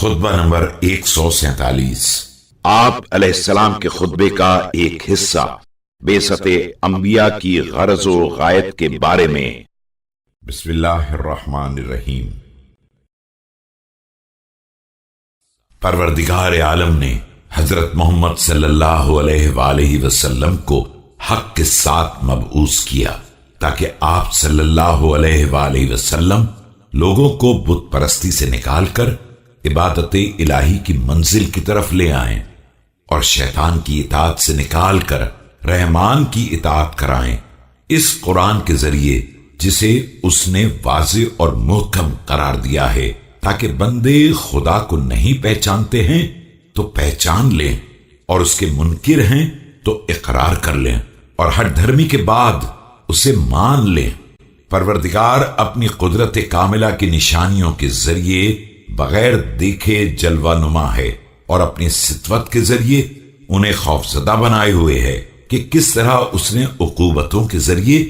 خطبہ نمبر 147۔ آپ علیہ السلام کے خطبے کا ایک حصہ بعثت انبیاء کی غرض و غایت کے بارے میں۔ بسم اللہ الرحمن الرحیم۔ پروردگار عالم نے حضرت محمد صلی اللہ علیہ وآلہ وسلم کو حق کے ساتھ مبعوث کیا تاکہ آپ صلی اللہ علیہ وآلہ وسلم لوگوں کو بت پرستی سے نکال کر عبادت الہی کی منزل کی طرف لے آئیں اور شیطان کی اطاعت سے نکال کر رحمان کی اطاعت کرائیں، اس قرآن کے ذریعے جسے اس نے واضح اور محکم قرار دیا ہے تاکہ بندے خدا کو نہیں پہچانتے ہیں تو پہچان لیں اور اس کے منکر ہیں تو اقرار کر لیں اور ہر دھرمی کے بعد اسے مان لیں۔ پروردگار اپنی قدرت کاملہ کی نشانیوں کے ذریعے بغیر دیکھے جلوہ نما ہے اور اپنی سطوت کے ذریعے انہیں خوفزدہ بنائے ہوئے ہے کہ کس طرح اس نے عقوبتوں کے ذریعے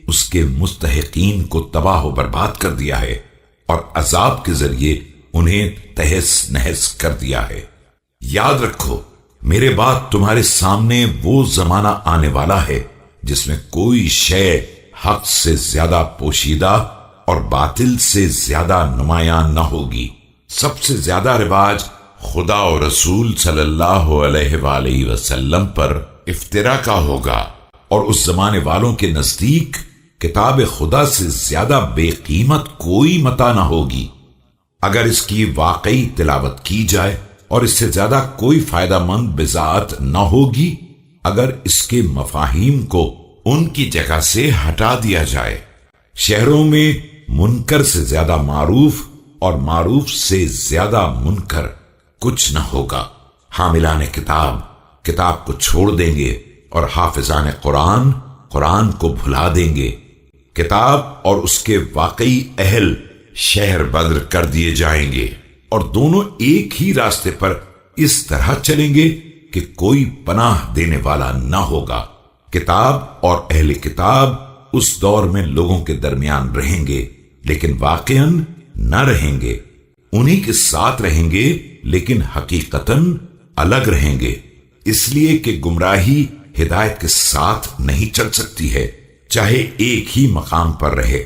اس کے مستحقین کو تباہ و برباد کر دیا ہے اور عذاب کے ذریعے انہیں تہس نہس کر دیا ہے۔ یاد رکھو میرے بعد تمہارے سامنے وہ زمانہ آنے والا ہے جس میں کوئی شے حق سے زیادہ پوشیدہ اور باطل سے زیادہ نمایاں نہ ہوگی۔ سب سے زیادہ رواج خدا و رسول صلی اللہ علیہ وآلہ وسلم پر افتراء کا ہوگا اور اس زمانے والوں کے نزدیک کتاب خدا سے زیادہ بے قیمت کوئی متاع نہ ہوگی۔ اگر اس کی واقعی تلاوت کی جائے اور اس سے زیادہ کوئی فائدہ مند بضاعت نہ ہوگی اگر اس کے مفاہیم کو ان کی جگہ سے ہٹا دیا جائے۔ شہروں میں منکر سے زیادہ معروف اور معروف سے زیادہ منکر کچھ نہ ہوگا۔ حاملان کتاب کو چھوڑ دیں گے اور حافظان قرآن کو بھلا دیں گے۔ کتاب اور اس کے واقعی اہل شہر بدر کر دیے جائیں گے اور دونوں ایک ہی راستے پر اس طرح چلیں گے کہ کوئی پناہ دینے والا نہ ہوگا۔ کتاب اور اہل کتاب اس دور میں لوگوں کے درمیان رہیں گے لیکن واقعاً نہ رہیں گے، انہی کے ساتھ رہیں گے لیکن حقیقتاً الگ رہیں گے، اس لیے کہ گمراہی ہدایت کے ساتھ نہیں چل سکتی ہے چاہے ایک ہی مقام پر رہے۔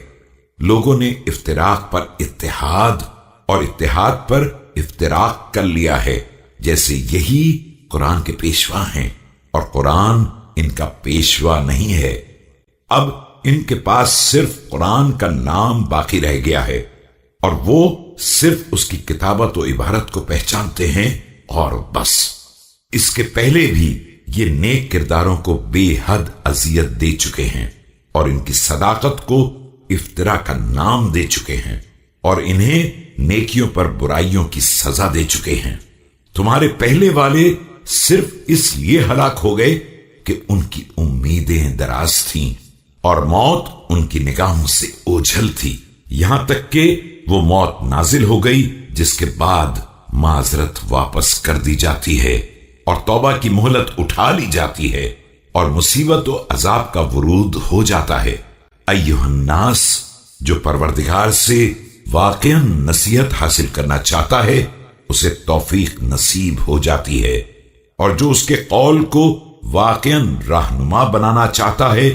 لوگوں نے افتراق پر اتحاد اور اتحاد پر افتراق کر لیا ہے، جیسے یہی قرآن کے پیشوا ہیں اور قرآن ان کا پیشوا نہیں ہے۔ اب ان کے پاس صرف قرآن کا نام باقی رہ گیا ہے اور وہ صرف اس کی کتابت و عبارت کو پہچانتے ہیں اور بس۔ اس کے پہلے بھی یہ نیک کرداروں کو بے حد اذیت دے چکے ہیں اور ان کی صداقت کو افتراء کا نام دے چکے ہیں اور انہیں نیکیوں پر برائیوں کی سزا دے چکے ہیں۔ تمہارے پہلے والے صرف اس لیے ہلاک ہو گئے کہ ان کی امیدیں دراز تھیں اور موت ان کی نگاہوں سے اوجھل تھی، یہاں تک کہ وہ موت نازل ہو گئی جس کے بعد معذرت واپس کر دی جاتی ہے اور توبہ کی مہلت اٹھا لی جاتی ہے اور مصیبت و عذاب کا ورود ہو جاتا ہے۔ ایھا الناس، جو پروردگار سے واقعاً نصیحت حاصل کرنا چاہتا ہے اسے توفیق نصیب ہو جاتی ہے اور جو اس کے قول کو واقعاً رہنما بنانا چاہتا ہے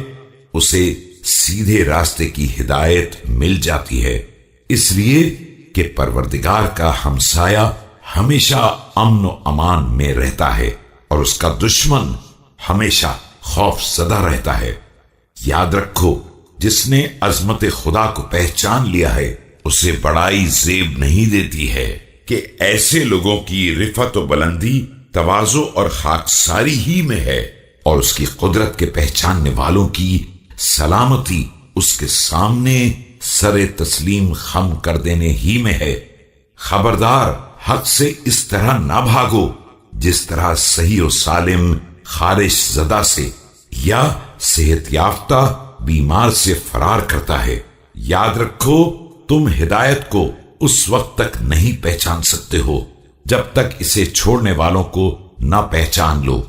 اسے سیدھے راستے کی ہدایت مل جاتی ہے، اس لیے کہ پروردگار کا ہمسایہ ہمیشہ امن و امان میں رہتا ہے اور اس کا دشمن ہمیشہ خوف زدہ رہتا ہے۔ یاد رکھو جس نے عظمت خدا کو پہچان لیا ہے اسے بڑائی زیب نہیں دیتی ہے کہ ایسے لوگوں کی رفعت و بلندی تواضع اور خاکساری ہی میں ہے اور اس کی قدرت کے پہچاننے والوں کی سلامتی اس کے سامنے سر تسلیم خم کر دینے ہی میں ہے۔ خبردار حق سے اس طرح نہ بھاگو جس طرح صحیح و سالم خارش زدہ سے یا صحت یافتہ بیمار سے فرار کرتا ہے۔ یاد رکھو تم ہدایت کو اس وقت تک نہیں پہچان سکتے ہو جب تک اسے چھوڑنے والوں کو نہ پہچان لو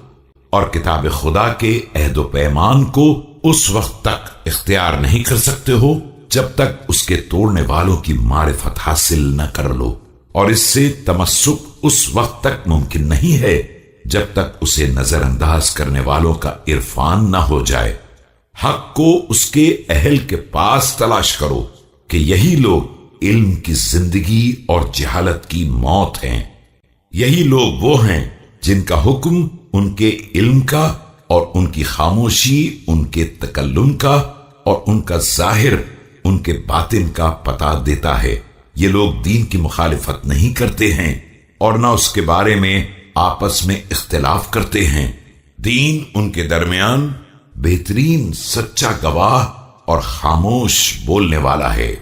اور کتاب خدا کے عہد و پیمان کو اس وقت تک اختیار نہیں کر سکتے ہو جب تک اس کے توڑنے والوں کی معرفت حاصل نہ کر لو اور اس سے تمسک اس وقت تک ممکن نہیں ہے جب تک اسے نظر انداز کرنے والوں کا عرفان نہ ہو جائے۔ حق کو اس کے اہل کے پاس تلاش کرو کہ یہی لوگ علم کی زندگی اور جہالت کی موت ہیں۔ یہی لوگ وہ ہیں جن کا حکم ان کے علم کا اور ان کی خاموشی ان کے تکلم کا اور ان کا ظاہر ان کے باطن کا پتہ دیتا ہے۔ یہ لوگ دین کی مخالفت نہیں کرتے ہیں اور نہ اس کے بارے میں آپس میں اختلاف کرتے ہیں۔ دین ان کے درمیان بہترین سچا گواہ اور خاموش بولنے والا ہے۔